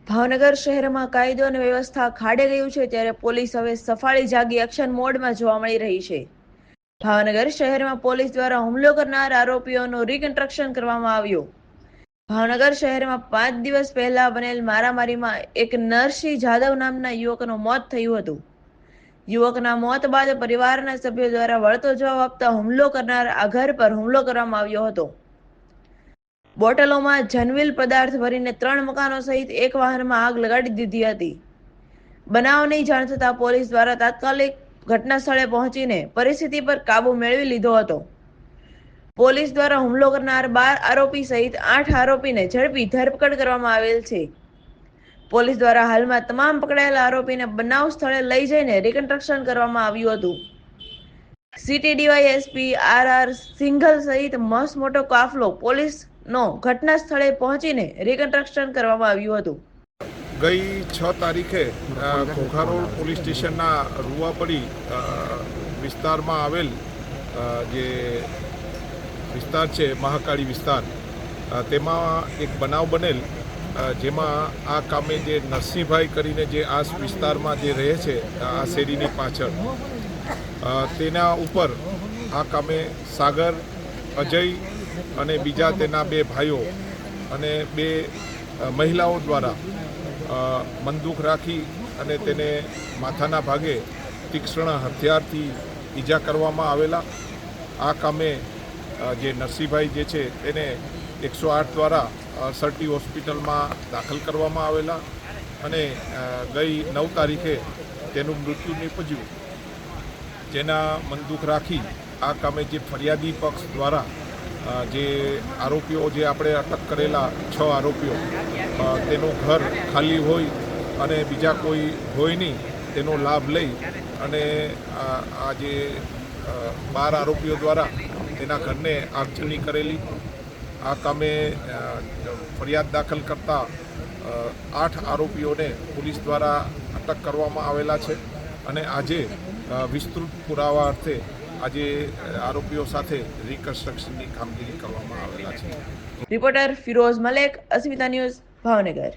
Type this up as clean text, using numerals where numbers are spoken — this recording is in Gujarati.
ભાવનગર શહેરમાં કાયદો અને વ્યવસ્થા ખાડે ગયું છે, ત્યારે પોલીસ હવે સફાળી જાગી એક્શન મોડમાં જોવા મળી રહી છે. ભાવનગર શહેરમાં પોલીસ દ્વારા હુમલો કરનાર આરોપીઓનું રિકન્સ્ટ્રક્શન કરવામાં આવ્યું. ભાવનગર શહેરમાં 5 દિવસ પહેલા બનેલ મારામારીમાં એક નરસિંહ જાદવ નામના યુવકનું મોત થયું હતું. યુવકના મોત બાદ પરિવારના સભ્યો દ્વારા વળતો જવાબ આપતા હુમલો કરનાર આ ઘર પર હુમલો કરવામાં આવ્યો હતો. બોટલોમાં જનવિલ પદાર્થ ભરીને 3 મકાનો સહિત એક વાહનમાં આગ લગાડી દીધી હતી. બનાવની જાણ થતાં પોલીસ દ્વારા તાત્કાલિક ઘટના સ્થળે પહોંચીને પરિસ્થિતિ પર કાબુ મેળવી લીધો હતો. પોલીસ દ્વારા હુમલો કરનાર 12 આરોપી સહિત 8 આરોપીને ઝડપી ધરપકડ કરવામાં આવેલ છે. પોલીસ દ્વારા હાલમાં તમામ પકડાયેલા આરોપીને બનાવ સ્થળે લઈ જઈને રિકન્સ્ટ્રક્શન કરવામાં આવ્યું હતું. સિટી ડીવાયએસપી આર સિંઘલ સહિત મોટો કાફલો પોલીસનો ઘટના સ્થળે પહોંચીને રિકન્સ્ટ્રક્શન કરવામાં આવ્યું હતું. ગઈ 6 તારીખે ઘોઘારોડ પોલીસ સ્ટેશનના રૂવાપડી વિસ્તારમાં આવેલ જે વિસ્તાર છે મહાકાળી વિસ્તાર, તેમાં એક બનાવ બનેલ, જેમાં આ કામે જે નરસિંહભાઈ કરીને જે આ વિસ્તારમાં જે રહે છે આ શેરીની પાછળ, તેના ઉપર આ કામે સાગર, અજય અને બીજા તેના 2 ભાઈઓ અને 2 મહિલાઓ દ્વારા બંદૂક રાખી અને તેને માથાના ભાગે તીક્ષ્ણ હથિયારથી ઈજા કરવામાં આવેલા. આ કામે જે નરસિંહભાઈ જે છે તેને 108 દ્વારા સરટી હોસ્પિટલમાં દાખલ કરવામાં આવેલા અને ગઈ 9 તારીખે તેનું મૃત્યુ નીપજ્યું. જેના બંદૂક રાખી આ કામે જે ફરિયાદી પક્ષ દ્વારા જે આરોપીઓ જે આપણે અટક કરેલા 6 આરોપીઓ, તેનું ઘર ખાલી હોય અને બીજા કોઈ હોય નહીં તેનો લાભ લઈ અને આ જે 12 આરોપીઓ દ્વારા તેના ઘરને આગજની કરેલી. આ કામે ફરિયાદ દાખલ કરતા 8 આરોપીઓને પોલીસ દ્વારા અટક કરવામાં આવેલા છે અને આજે વિસ્તૃત પુરાવા અર્થે આજે આરોપીઓ સાથે રિકન્સ્ટ્રક્શનની કામગીરી કરવામાં આવેલા છે. રિપોર્ટર ફિરોઝ મલેક, અસ્મિતા ન્યૂઝ, ભાવનગર.